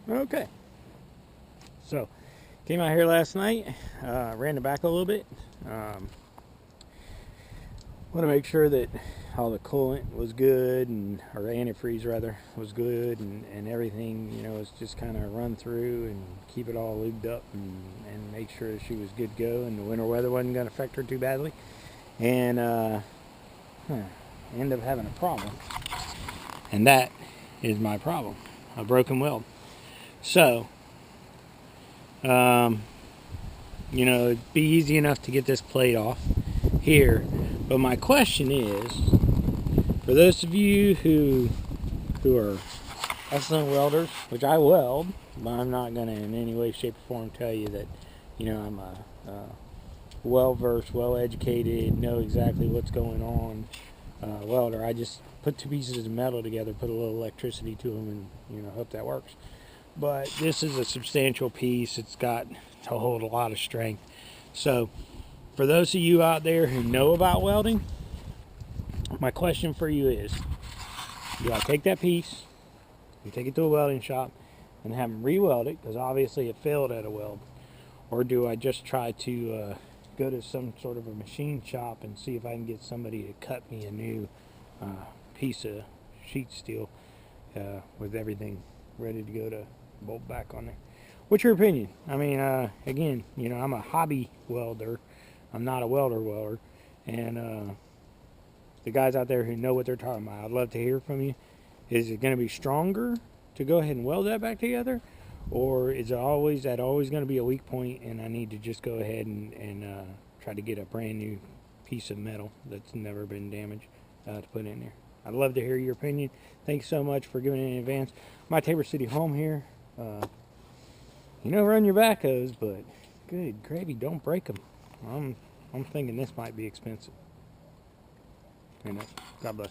Okay. So, came out here last night, ran the backhoe a little bit. Want to make sure that all the coolant was good, or antifreeze rather, was good, and everything, you know, was just kind of run through and keep it all lubed up and make sure that she was good to go and the winter weather wasn't going to affect her too badly. And end up having a problem. And that is my problem, a broken weld. So, you know, it'd be easy enough to get this plate off here. But my question is, for those of you who are excellent welders, which I weld, but I'm not going to in any way, shape, or form tell you that, you know, I'm a well-versed, well-educated, know exactly what's going on welder. I just put two pieces of metal together, put a little electricity to them, and, you know, hope that works. But this is a substantial piece. It's got to hold a lot of strength. So, for those of you out there who know about welding, my question for you is, do I take that piece, you take it to a welding shop, and have them re-weld it, because obviously it failed at a weld, or do I just try to go to some sort of a machine shop and see if I can get somebody to cut me a new piece of sheet steel with everything ready to go to bolt back on there? What's your opinion? I mean, again, you know, I'm a hobby welder. I'm not a welder, and the guys out there who know what they're talking about, I'd love to hear from you. Is it going to be stronger to go ahead and weld that back together, or is it always going to be a weak point, and I need to just go ahead and try to get a brand new piece of metal that's never been damaged to put in there? I'd love to hear your opinion. Thanks so much for giving it in advance. My Tabor City home here. You know, run your backhoes, but good gravy, don't break them. I'm thinking this might be expensive. God bless.